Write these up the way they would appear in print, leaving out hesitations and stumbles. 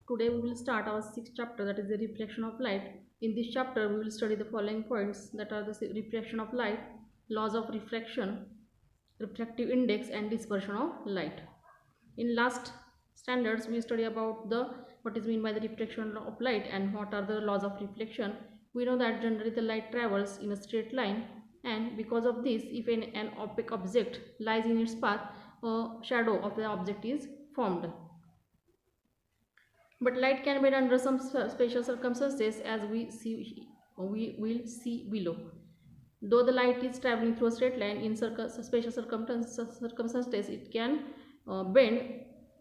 Today we will start our sixth chapter, that is the reflection of light. In this chapter we will study the following points, that are the reflection of light, laws of refraction, refractive index and dispersion of light. In last standards we study about the what is meant by the reflection of light and what are the laws of reflection. We know that generally the light travels in a straight line, and because of this, if an opaque object lies in its path, a shadow of the object is formed. But light can be under some special circumstances, as we will see below. Though the light is traveling through a straight line, in special circumstances it can bend.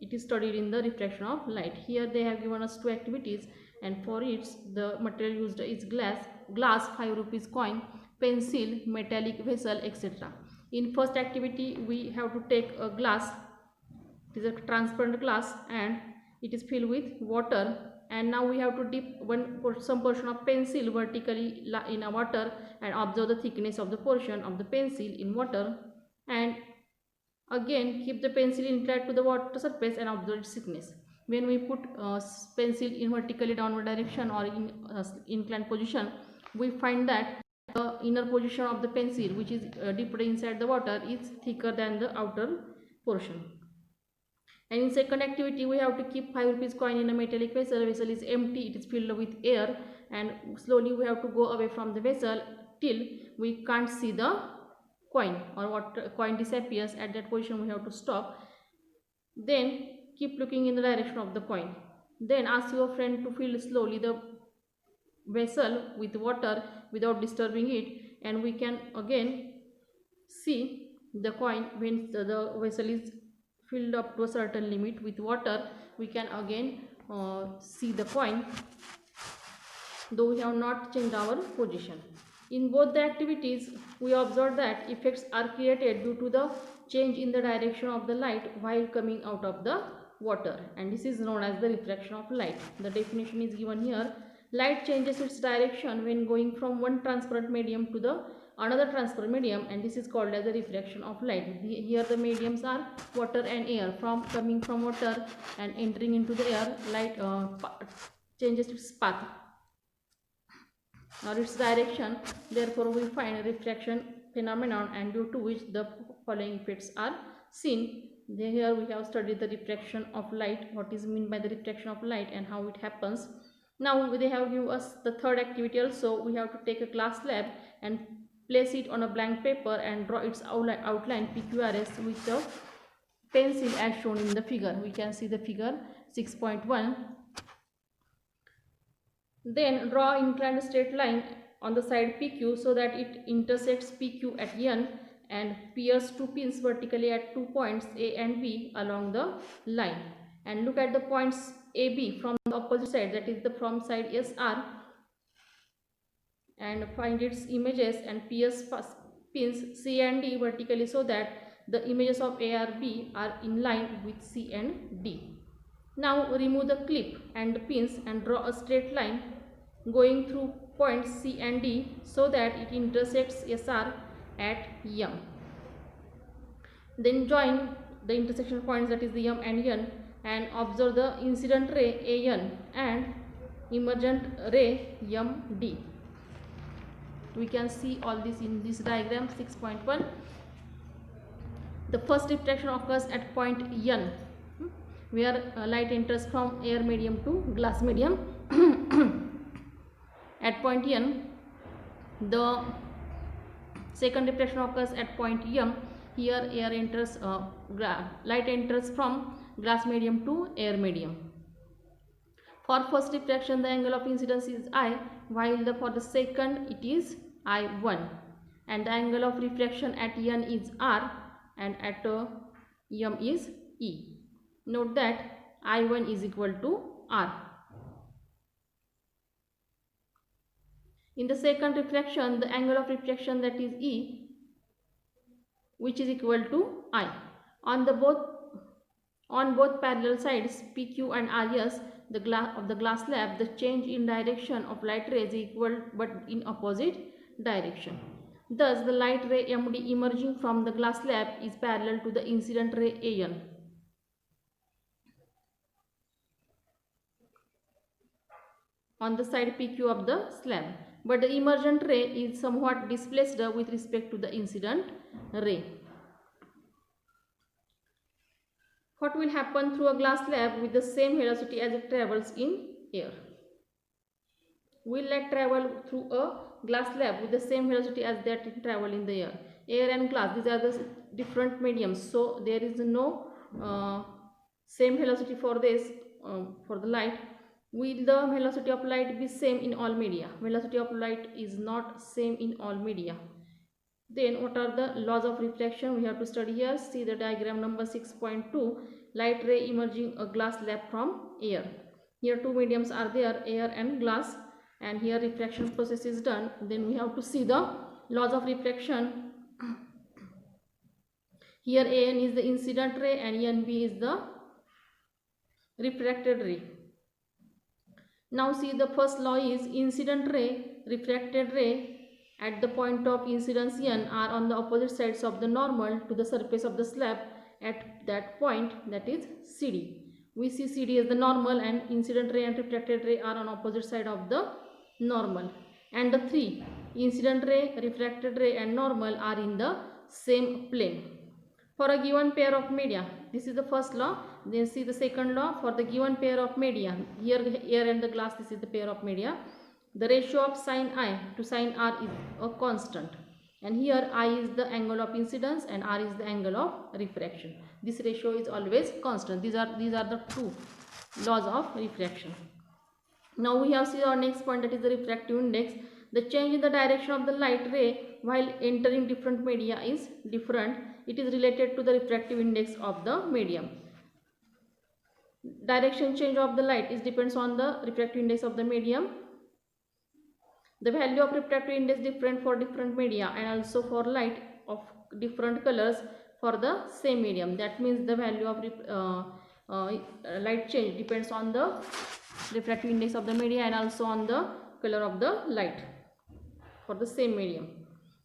It is studied in the reflection of light. Here they have given us two activities, and for it the material used is glass 5 rupees coin, pencil, metallic vessel, etc. In first activity we have to take a glass. It is a transparent glass and it is filled with water, and now we have to dip some portion of pencil vertically in a water and observe the thickness of the portion of the pencil in water, and again keep the pencil inclined to the water surface and observe its thickness. When we put pencil in vertically downward direction or in inclined position, we find that the inner position of the pencil, which is dipped inside the water, is thicker than the outer portion. And in second activity we have to keep 5 rupees coin in a metallic vessel. Vessel is empty, it is filled with air, and slowly we have to go away from the vessel till we can't see the coin, or what coin disappears. At that position we have to stop. Then keep looking in the direction of the coin. Then ask your friend to fill slowly the vessel with water without disturbing it, and we can again see the coin. When the vessel is filled up to a certain limit with water, we can again see the coin, though we have not changed our position. In both the activities we observe that effects are created due to the change in the direction of the light while coming out of the water, and this is known as the refraction of light. The definition is given here. Light changes its direction when going from one transparent medium to the another transparent medium, and this is called as the refraction of light. Here the mediums are water and air. From coming from water and entering into the air, light changes its path or its direction. Therefore we find refraction phenomenon, and due to which the following effects are seen. Here we have studied the refraction of light, what is meant by the refraction of light and how it happens. Now they have given us the third activity also. We have to take a glass slab and place it on a blank paper and draw its outline PQRS with the pencil as shown in the figure. We can see the figure 6.1. Then draw inclined straight line on the side PQ so that it intersects PQ at N and pierce two pins vertically at 2 points A and B along the line. And look at the points AB from the opposite side, that is the from side SR, and find its images and pierce pins C and D vertically so that the images of ARB are in line with C and D. Now remove the clip and the pins and draw a straight line going through points C and D so that it intersects SR at M. Then join the intersection points, that is the M and N, and observe the incident ray AN and emergent ray MD. We can see all this in this diagram 6.1. The first refraction occurs at point N, where light enters from air medium to glass medium. At point N, the second refraction occurs at point M. Here light enters from glass medium to air medium. For first refraction the angle of incidence is I, while for the second it is I1, and the angle of refraction at N is R and at M is E. Note that I1 is equal to R. In the second refraction the angle of refraction, that is E, which is equal to I. On both parallel sides PQ and RS of the glass slab, the change in direction of light rays is equal but in opposite direction. Thus the light ray MD emerging from the glass slab is parallel to the incident ray AN. on the side PQ of the slab, but the emergent ray is somewhat displaced with respect to the incident ray. What will happen through a glass slab with the same velocity as it travels in air? Will light travel through a glass slab with the same velocity as that it travel in the air? Air and glass, these are the different mediums, so there is no same velocity for this for the light. Will the velocity of light be same in all media? Velocity of light is not same in all media. Then what are the laws of reflection? We have to study here. See the diagram number 6.2. Light ray emerging a glass slab from air. Here two mediums are there, air and glass, and here refraction process is done. Then we have to see the laws of reflection. Here AN is the incident ray and NB is the refracted ray. Now see, the first law is incident ray, refracted ray at the point of incidence N are on the opposite sides of the normal to the surface of the slab at that point, that is CD. We see CD as the normal and incident ray and refracted ray are on opposite side of the normal. And the three, incident ray, refracted ray and normal are in the same plane. For a given pair of media, this is the first law. Then see the second law. For the given pair of media, here air and the glass, this is the pair of media. The ratio of sin I to sin R is a constant, and here I is the angle of incidence and R is the angle of refraction. This ratio is always constant. These are the two laws of refraction. Now we have seen our next point, that is the refractive index. The change in the direction of the light ray while entering different media is different. It is related to the refractive index of the medium. Direction change of the light is depends on the refractive index of the medium. The value of refractive index different for different media and also for light of different colors for the same medium. That means the value of light change depends on the refractive index of the media and also on the color of the light for the same medium.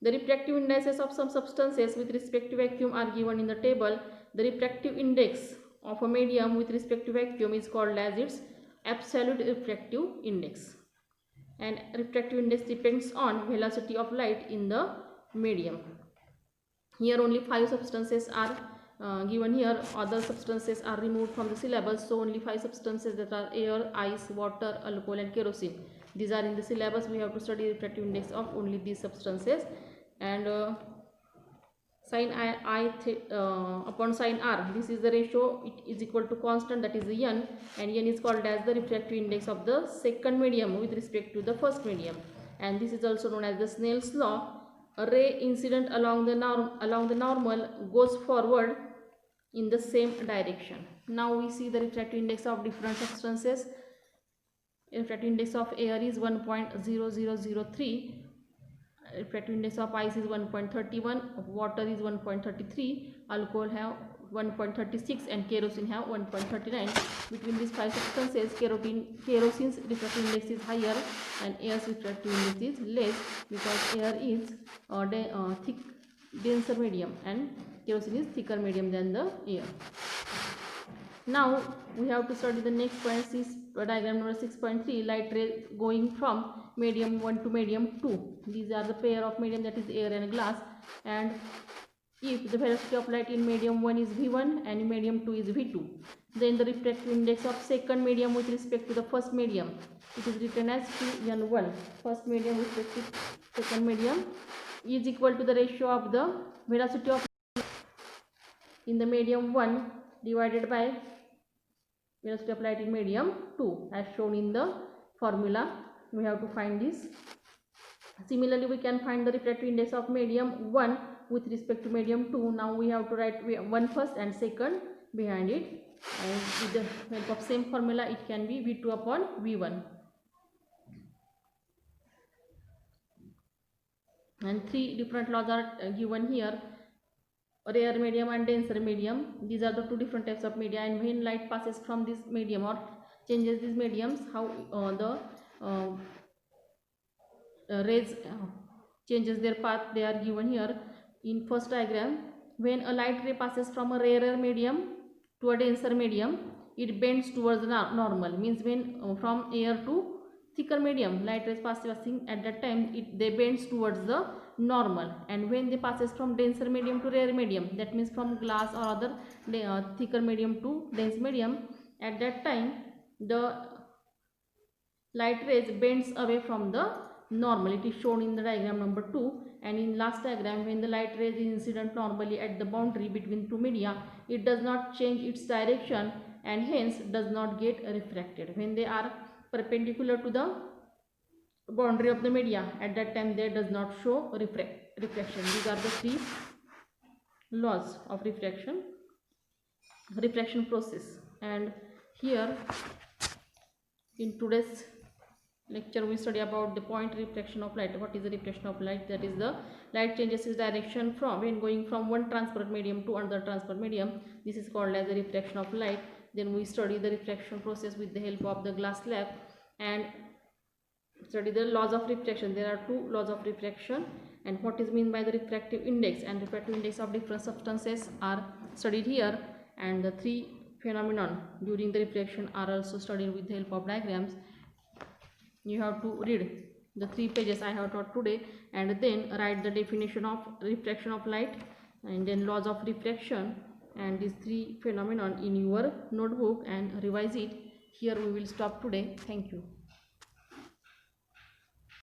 The refractive indices of some substances with respect to vacuum are given in the table. The refractive index of a medium with respect to vacuum is called as its absolute refractive index. And refractive index depends on velocity of light in the medium. Here only 5 substances are given here. Other substances are removed from the syllabus, so only 5 substances, that are air, ice, water, alcohol and kerosene. These are in the syllabus. We have to study refractive index of only these substances. And sin I upon sin R, this is the ratio. It is equal to constant, that is the N, and N is called as the refractive index of the second medium with respect to the first medium, and this is also known as the Snell's law. A ray incident along the normal goes forward in the same direction. Now we see the refractive index of different substances. Refractive index of air is 1.0003. Refractive index of ice is 1.31, water is 1.33, alcohol have 1.36 and kerosene have 1.39. Between these 5 substances, kerosene's refractive index is higher and air's refractive index is less, because air is thick, denser medium and kerosene is thicker medium than the air. Now we have to study the next point. Diagram number 6.3, light ray going from medium 1 to medium 2. These are the pair of medium, that is air and glass, and if the velocity of light in medium 1 is v1 and in medium 2 is v2, then the refractive index of second medium with respect to the first medium, it is written as N1. First medium with respect to second medium is equal to the ratio of the velocity of in the medium 1 divided by velocity of light in medium 2, as shown in the formula. We have to find this. Similarly, we can find the refractive index of medium 1 with respect to medium 2. Now we have to write 1 first and second behind it, and with the help of same formula it can be v2 upon v1. And 3 different laws are given here. Rare medium and denser medium, these are the 2 different types of media, and when light passes from this medium or changes these mediums, how the rays changes their path, they are given here in first diagram. When a light ray passes from a rarer medium to a denser medium, it bends towards the normal, means when from air to thicker medium, light rays passing at that time, they bends towards the normal, and when they passes from denser medium to rare medium, that means from glass or other thicker medium to dense medium, at that time the light rays bends away from the normal. It is shown in the diagram number 2. And in last diagram, when the light rays is incident normally at the boundary between two media, it does not change its direction and hence does not get refracted. When they are perpendicular to the boundary of the media, at that time they does not show refraction. These are the three laws of refraction process. And here in today's lecture we study about the point refraction of light. What is the refraction of light? That is, the light changes its direction from when going from one transparent medium to another transparent medium. This is called as the refraction of light. Then we study the refraction process with the help of the glass slab and study the laws of refraction. There are two laws of refraction, and what is meant by the refractive index and refractive index of different substances are studied here, and the three phenomenon during the refraction are also studied with the help of diagrams. You have to read the 3 pages I have taught today and then write the definition of refraction of light and then laws of refraction and these 3 phenomenon in your notebook and revise it. Here we will stop today. Thank you.